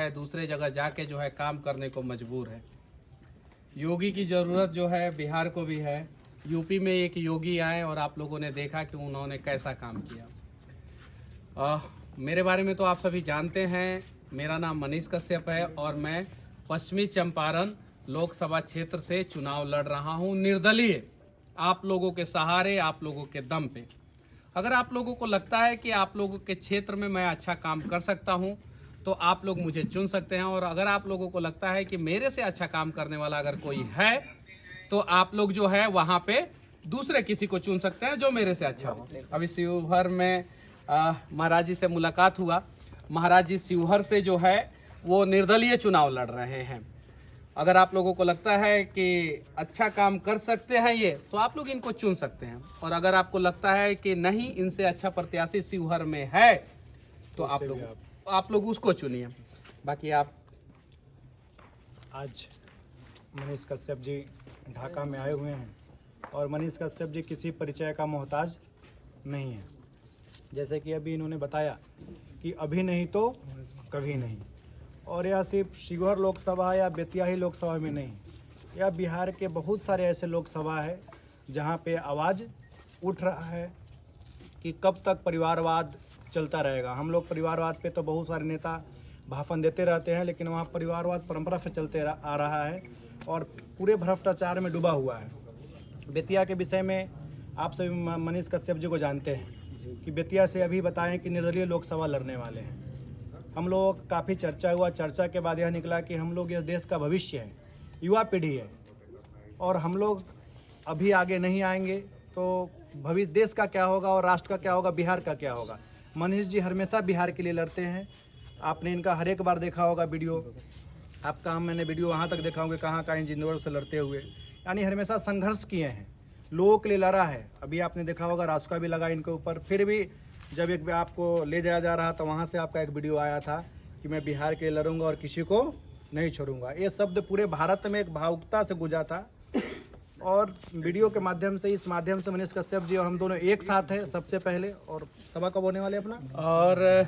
है, दूसरे जगह जाके जो है काम करने को मजबूर है। योगी की ज़रूरत जो है बिहार को भी है। यूपी में एक योगी आए और आप लोगों ने देखा कि उन्होंने कैसा काम किया। मेरे बारे में तो आप सभी जानते हैं, मेरा नाम मनीष कश्यप है और मैं पश्चिमी चंपारण लोकसभा क्षेत्र से चुनाव लड़ रहा हूं, निर्दलीय, आप लोगों के सहारे, आप लोगों के दम पे। अगर आप लोगों को लगता है कि आप लोगों के क्षेत्र में मैं अच्छा काम कर सकता हूं, तो आप लोग मुझे चुन सकते हैं। और अगर आप लोगों को लगता है कि मेरे से अच्छा काम करने वाला अगर कोई है, तो आप लोग जो है वहां पे दूसरे किसी को चुन सकते हैं जो मेरे से अच्छा हो। अभी शिवहर में महाराज जी से मुलाकात हुआ। महाराज जी शिवहर से जो है वो निर्दलीय चुनाव लड़ रहे हैं। अगर आप लोगों को लगता है कि अच्छा काम कर सकते हैं ये, तो आप लोग इनको चुन सकते हैं। और अगर आपको लगता है कि नहीं, इनसे अच्छा प्रत्याशी शिवहर में है, तो आप लोग उसको चुनिए। बाकी आप आज मनीष कश्यप जी ढाका में आए हुए हैं और मनीष कश्यप जी किसी परिचय का मोहताज नहीं है। जैसे कि अभी इन्होंने बताया कि अभी नहीं तो कभी नहीं। और यह सिर्फ शिवहर लोकसभा या बेतिया ही लोकसभा में नहीं, यह बिहार के बहुत सारे ऐसे लोकसभा है जहां पे आवाज़ उठ रहा है कि कब तक परिवारवाद चलता रहेगा। हम लोग परिवारवाद पे तो बहुत सारे नेता भाषण देते रहते हैं, लेकिन वहाँ परिवारवाद परंपरा से चलते आ रहा है और पूरे भ्रष्टाचार में डूबा हुआ है। बेतिया के विषय में आप सभी मनीष कश्यप जी को जानते हैं कि बेतिया से अभी बताएं कि निर्दलीय लोकसभा लड़ने वाले हैं। हम लोग काफ़ी चर्चा हुआ, चर्चा के बाद यह निकला कि हम लोग इस देश का भविष्य है, युवा पीढ़ी है, और हम लोग अभी आगे नहीं आएंगे तो भविष्य देश का क्या होगा और राष्ट्र का क्या होगा, बिहार का क्या होगा। मनीष जी हमेशा बिहार के लिए लड़ते हैं। आपने इनका हर एक बार देखा होगा वीडियो, आपका मैंने वीडियो वहाँ तक देखा होंगे कहाँ कहाँ इंजीनियर से लड़ते हुए, यानी हमेशा संघर्ष किए हैं, लोगों के लिए लड़ा है। अभी आपने देखा होगा रास्ता भी लगा इनके ऊपर। फिर भी जब एक आपको ले जाया जा रहा था, वहाँ से आपका एक वीडियो आया था कि मैं बिहार के लिए लड़ूंगा और किसी को नहीं छोड़ूंगा। ये शब्द पूरे भारत में एक भावुकता से गुंजा था। और वीडियो के माध्यम से, इस माध्यम से मनीष कश्यप जी और हम दोनों एक साथ हैं सबसे पहले। और सभा कब होने वाले अपना, और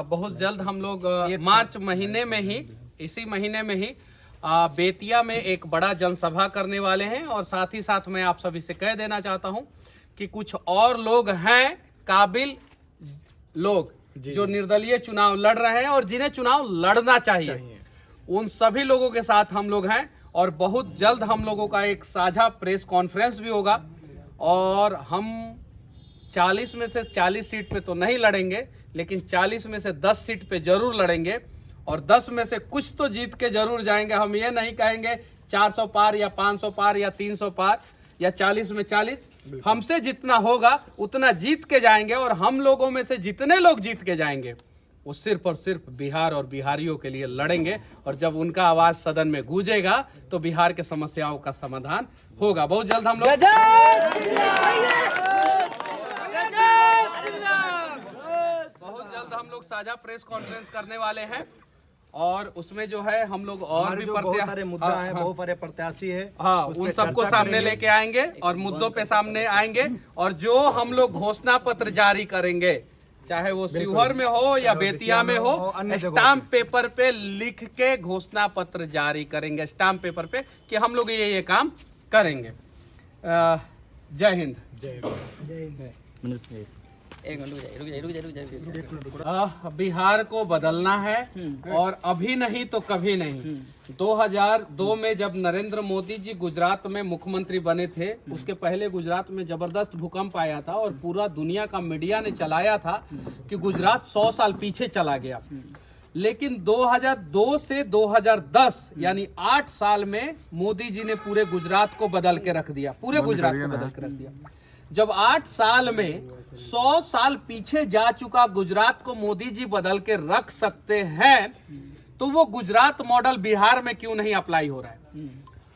बहुत जल्द हम लोग मार्च महीने में ही, इसी महीने में ही बेतिया में एक बड़ा जनसभा करने वाले हैं। और साथ ही साथ मैं आप सभी से कह देना चाहता हूं कि कुछ और लोग हैं, काबिल लोग जो निर्दलीय चुनाव लड़ रहे हैं और जिन्हें चुनाव लड़ना चाहिए, उन सभी लोगों के साथ हम लोग हैं। और बहुत जल्द हम लोगों का एक साझा प्रेस कॉन्फ्रेंस भी होगा। और हम 40 में से 40 सीट पे तो नहीं लड़ेंगे, लेकिन 40 में से 10 सीट पे जरूर लड़ेंगे। और 10 में से कुछ तो जीत के जरूर जाएंगे। हम ये नहीं कहेंगे 400 पार या 500 पार या 300 पार या 40 में 40। हमसे जितना होगा उतना जीत के जाएंगे। और हम लोगों में से जितने लोग जीत के जाएंगे, वो सिर्फ और सिर्फ बिहार और बिहारियों के लिए लड़ेंगे। और जब उनका आवाज सदन में गूंजेगा तो बिहार के समस्याओं का समाधान होगा। बहुत जल्द हम लोग साझा प्रेस कॉन्फ्रेंस करने वाले हैं। और उसमें जो है हम लोग और भी बहुत सारे मुद्दा हैं, बहुत सारे प्रत्याशी है, उन सबको सामने लेके आएंगे और मुद्दों पे सामने आएंगे। और जो हम लोग घोषणा पत्र जारी करेंगे, चाहे वो शिवहर में हो या बेतिया में हो, स्टाम्प पेपर पे लिख के घोषणा पत्र जारी करेंगे, स्टाम्प पेपर पे, कि हम लोग ये काम करेंगे। जय हिंद। बिहार को बदलना है और अभी नहीं तो कभी नहीं। 2002 में जब नरेंद्र मोदी जी गुजरात में मुख्यमंत्री बने थे, उसके पहले गुजरात में जबरदस्त भूकंप आया था और पूरा दुनिया का मीडिया ने चलाया था कि गुजरात 100 साल पीछे चला गया। लेकिन 2002 से 2010 यानी 8 साल में मोदी जी ने पूरे गुजरात को बदल के रख दिया, पूरे गुजरात को बदल के रख दिया। जब 8 साल में 100 साल पीछे जा चुका गुजरात को मोदी जी बदल के रख सकते हैं, तो वो गुजरात मॉडल बिहार में क्यों नहीं अप्लाई हो रहा है?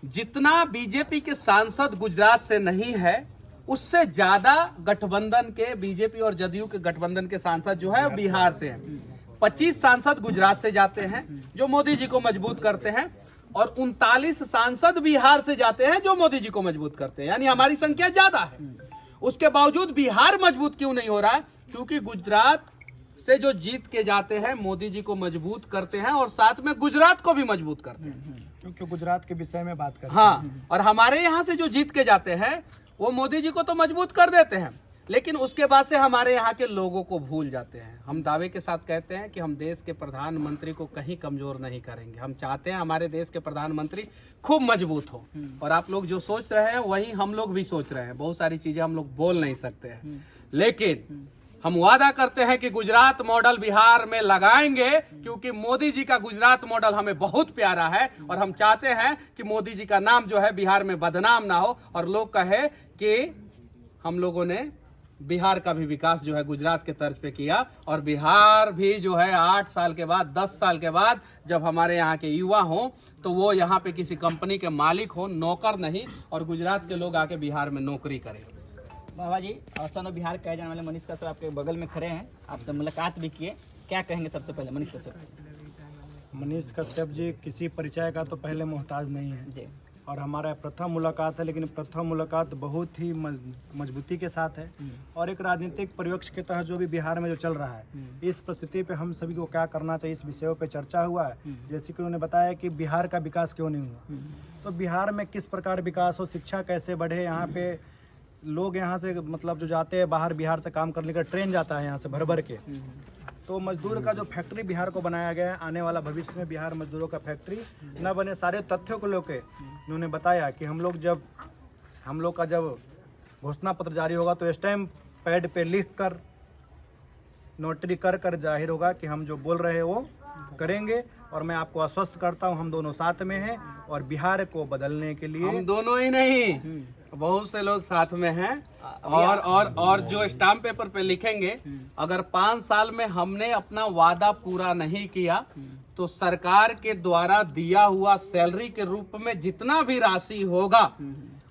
जितना बीजेपी के सांसद गुजरात से नहीं है, उससे ज्यादा गठबंधन के, बीजेपी और जदयू के गठबंधन के सांसद जो है बिहार से हैं। 25 सांसद गुजरात से जाते हैं जो मोदी जी को मजबूत करते हैं, और 39 सांसद बिहार से जाते हैं जो मोदी जी को मजबूत करते हैं। यानी हमारी संख्या ज्यादा है। उसके बावजूद बिहार मजबूत क्यों नहीं हो रहा है? क्योंकि गुजरात से जो जीत के जाते हैं मोदी जी को मजबूत करते हैं और साथ में गुजरात को भी मजबूत करते हैं। क्योंकि गुजरात के विषय में बात करते हाँ, और हमारे यहाँ से जो जीत के जाते हैं वो मोदी जी को तो मजबूत कर देते हैं, लेकिन उसके बाद से हमारे यहाँ के लोगों को भूल जाते हैं। हम दावे के साथ कहते हैं कि हम देश के प्रधानमंत्री को कहीं कमजोर नहीं करेंगे। हम चाहते हैं हमारे देश के प्रधानमंत्री खूब मजबूत हो, और आप लोग जो सोच रहे हैं वही हम लोग भी सोच रहे हैं। बहुत सारी चीजें हम लोग बोल नहीं सकते हैं, लेकिन हम वादा करते हैं कि गुजरात मॉडल बिहार में लगाएंगे, क्योंकि मोदी जी का गुजरात मॉडल हमें बहुत प्यारा है और हम चाहते हैं कि मोदी जी का नाम जो है बिहार में बदनाम ना हो और लोग कहे कि हम लोगों ने बिहार का भी विकास जो है गुजरात के तर्ज पे किया। और बिहार भी जो है 8 साल के बाद 10 साल के बाद जब हमारे यहाँ के युवा हों तो वो यहाँ पे किसी कंपनी के मालिक हो, नौकर नहीं, और गुजरात के लोग आके बिहार में नौकरी करें। बाबा जी, सन ऑफ बिहार कहे जाने वाले मनीष कश्यप आपके बगल में खड़े हैं, आपसे मुलाकात भी किए, क्या कहेंगे सबसे पहले मनीष कश्यप? मनीष कश्यप जी किसी परिचय का तो पहले मोहताज नहीं है जी, और हमारा प्रथम मुलाकात है, लेकिन प्रथम मुलाकात बहुत ही मजबूती के साथ है। और एक राजनीतिक परिप्रेक्ष्य के तहत जो भी बिहार में जो चल रहा है, इस परिस्थिति पे हम सभी को क्या करना चाहिए, इस विषयों पे चर्चा हुआ है। जैसे कि उन्होंने बताया कि बिहार का विकास क्यों नहीं हुआ, तो बिहार में किस प्रकार विकास हो, शिक्षा कैसे बढ़े, यहाँ पे लोग यहाँ से मतलब जो जाते हैं बाहर बिहार से काम करने का ट्रेन जाता है यहाँ से भर भर के, तो मजदूर का जो फैक्ट्री बिहार को बनाया गया है, आने वाला भविष्य में बिहार मजदूरों का फैक्ट्री न बने, सारे तथ्यों को लेकर उन्होंने बताया कि हम लोग का जब घोषणा पत्र जारी होगा तो स्टैम्प पैड पे लिख कर नोटरी कर जाहिर होगा कि हम जो बोल रहे हैं वो करेंगे। और मैं आपको आश्वस्त करता हूं हम दोनों साथ में हैं और बिहार को बदलने के लिए हम दोनों ही नहीं, बहुत से लोग साथ में हैं। और जो स्टाम्प पेपर पे लिखेंगे, अगर 5 साल में हमने अपना वादा पूरा नहीं किया तो सरकार के द्वारा दिया हुआ सैलरी के रूप में जितना भी राशि होगा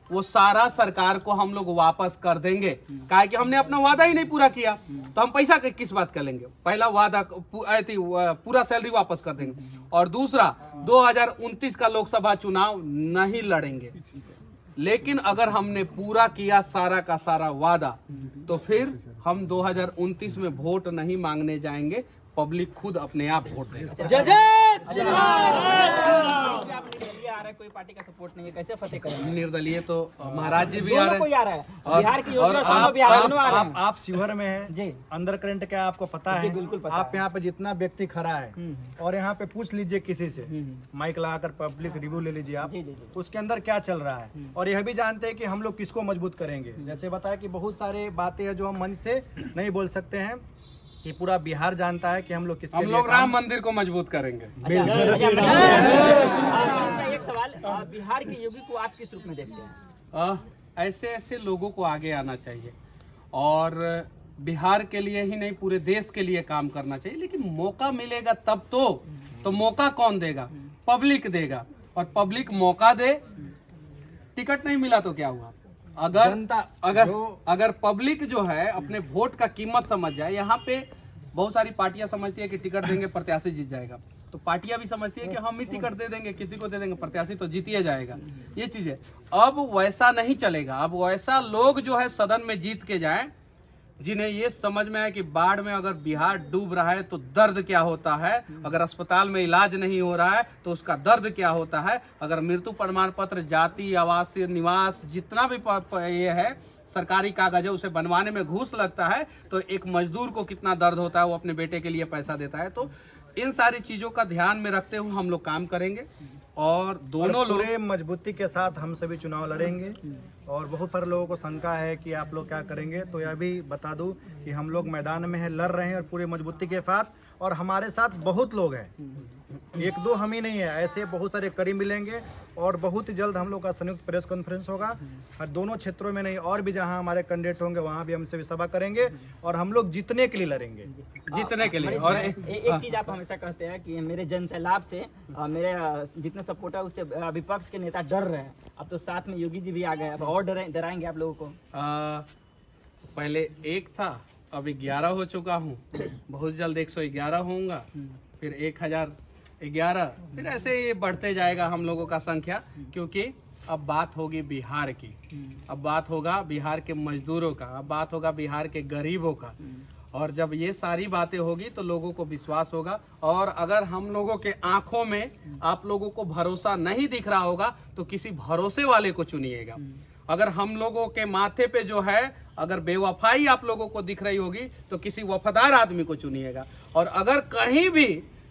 वो सारा सरकार को हम लोग वापस कर देंगे। काहे कि हमने अपना वादा ही नहीं पूरा किया तो हम पैसा किस बात का लेंगे। पहला वादा पूरा सैलरी वापस कर देंगे, और दूसरा 2029 का लोकसभा चुनाव नहीं लड़ेंगे। लेकिन अगर हमने पूरा किया सारा का सारा वादा तो फिर हम 2029 में वोट नहीं मांगने जाएंगे, पब्लिक खुद अपने आप वोट देगा। आ रहा है, कोई पार्टी का सपोर्ट नहीं है, कैसे फतेह करेंगे? निर्दलीय तो महाराज जी भी आ रहे आ रहा है, बिहार की और योजना सब बिहार दोनों आ रहे हैं। आप शिवहर में हैं जी, अंदर करंट क्या आपको पता जी, है? बिल्कुल पता आप है। यहाँ पे जितना व्यक्ति खड़ा है और यहाँ पे पूछ लीजिए किसी से, माइक लगाकर पब्लिक रिव्यू ले लीजिए आप, जी, जी, जी। उसके अंदर क्या चल रहा है। और यह भी जानते हैं कि हम लोग किसको मजबूत करेंगे। जैसे बताया कि बहुत सारे बातें हैं जो हम मन से नहीं बोल सकते हैं, कि पूरा बिहार जानता है कि हम लोग किसके हम लिए लोग काम- राम मंदिर को मजबूत करेंगे। एक सवाल, बिहार के योगी को आप किस रूप में देखते हैं? ऐसे ऐसे लोगों को आगे आना चाहिए और बिहार के लिए ही नहीं पूरे देश के लिए काम करना चाहिए। लेकिन मौका मिलेगा तब तो मौका कौन देगा? पब्लिक देगा, और पब्लिक मौका दे। टिकट नहीं मिला तो क्या हुआ? अगर पब्लिक जो है अपने वोट का कीमत समझ जाए। यहाँ पे बहुत सारी पार्टियां समझती है कि टिकट देंगे प्रत्याशी जीत जाएगा, तो पार्टियां भी समझती है कि हम ही टिकट दे देंगे, किसी को दे देंगे, प्रत्याशी तो जीत ही जाएगा। ये चीजें अब वैसा नहीं चलेगा। अब वैसा लोग जो है सदन में जीत के जाएं जिन्हें ये समझ में है कि बाढ़ में अगर बिहार डूब रहा है तो दर्द क्या होता है, अगर अस्पताल में इलाज नहीं हो रहा है तो उसका दर्द क्या होता है, अगर मृत्यु प्रमाण पत्र, जाति, आवासीय, निवास, जितना भी ये है सरकारी कागज है उसे बनवाने में घूस लगता है, तो एक मजदूर को कितना दर्द होता है, वो अपने बेटे के लिए पैसा देता है। तो इन सारी चीजों का ध्यान में रखते हुए हम लोग काम करेंगे और दोनों लोग पूरे मजबूती के साथ हम सभी चुनाव लड़ेंगे। और बहुत सारे लोगों को शंका है कि आप लोग क्या करेंगे, तो यह भी बता दूं कि हम लोग मैदान में हैं, लड़ रहे हैं और पूरे मजबूती के साथ। और हमारे साथ बहुत लोग हैं, 1-2 हम ही नहीं है, ऐसे बहुत सारे करीब मिलेंगे। और बहुत ही जल्द हम लोग का संयुक्त प्रेस कॉन्फ्रेंस होगा, और दोनों क्षेत्रों में नहीं और भी जहां हमारे कैंडिडेट होंगे वहां भी हमसे सभा करेंगे और हम लोग जीतने के लिए लड़ेंगे। जीतने के लिए। और एक चीज आप हमेशा कहते हैं कि मेरे जन सैलाब से मेरे जितने सपोर्टर उससे विपक्ष के नेता डर रहे हैं। अब तो साथ में योगी जी भी आ गए, अब और डराएंगे आप लोगों को? पहले 1 था, अभी 11 हो चुका हूँ, बहुत जल्द 111 होऊंगा, फिर 1011, फिर ऐसे ये बढ़ते जाएगा हम लोगों का संख्या। क्योंकि अब बात होगी बिहार की, अब बात होगा बिहार के मजदूरों का, अब बात होगा बिहार के गरीबों का। और जब ये सारी बातें होगी तो लोगों को विश्वास होगा। और अगर हम लोगों के आंखों में आप लोगों को भरोसा नहीं दिख रहा होगा तो किसी भरोसे वाले को चुनिएगा। अगर हम लोगों के माथे पे जो है अगर बेवफाई आप लोगों को दिख रही होगी तो किसी वफादार आदमी को चुनिएगा। और अगर कहीं भी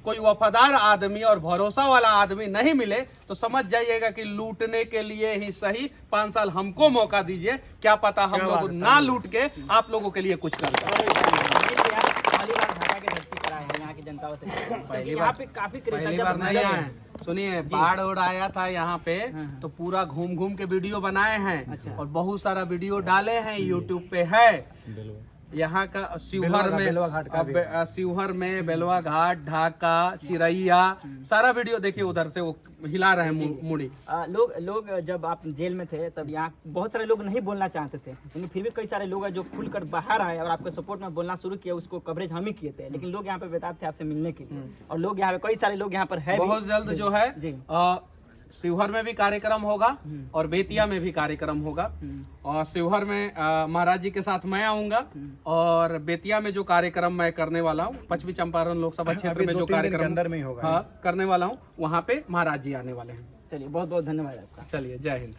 कोई वफादार आदमी और भरोसा वाला आदमी नहीं मिले तो समझ जाइएगा कि लूटने के लिए ही सही 5 साल हमको मौका दीजिए, क्या पता हम लोग ना लूट के आप लोगों के लिए कुछ कर पहली बार ढाका की धरती पर आए हैं, यहाँ की जनता से पहली यहाँ बार पे काफी पहली बार नहीं आए। सुनिए, बाढ़ उड़ आया था यहाँ पे हाँ। तो पूरा घूम घूम के वीडियो बनाए हैं। अच्छा। और बहुत सारा वीडियो डाले हैं, यूट्यूब पे है। यहाँ का शिवहर में, बेलवा घाट का भी शिवहर में बेलवा घाट, ढाका, चिरैया, सारा वीडियो देखिए। उधर से वो हिला रहे हैं मुड़ी। लोग जब आप जेल में थे तब यहाँ बहुत सारे लोग नहीं बोलना चाहते थे, लेकिन फिर भी कई सारे लोग हैं जो खुलकर बाहर आए और आपके सपोर्ट में बोलना शुरू किया। उसको कवरेज हम ही किए थे, लेकिन लोग यहाँ पे बेताब थे आपसे मिलने के लिए। और लोग यहाँ पे कई सारे लोग यहाँ पर है बहुत जल्द जो है जी। शिवहर में भी कार्यक्रम होगा और बेतिया में भी कार्यक्रम होगा। और शिवहर में महाराज जी के साथ मैं आऊंगा और बेतिया में जो कार्यक्रम मैं करने वाला हूँ, पश्चिमी चंपारण लोकसभा क्षेत्र में जो कार्यक्रम अंदर में ही होगा हाँ करने वाला हूँ, वहाँ पे महाराज जी आने वाले हैं। चलिए बहुत बहुत धन्यवाद आपका। चलिए, जय हिंद।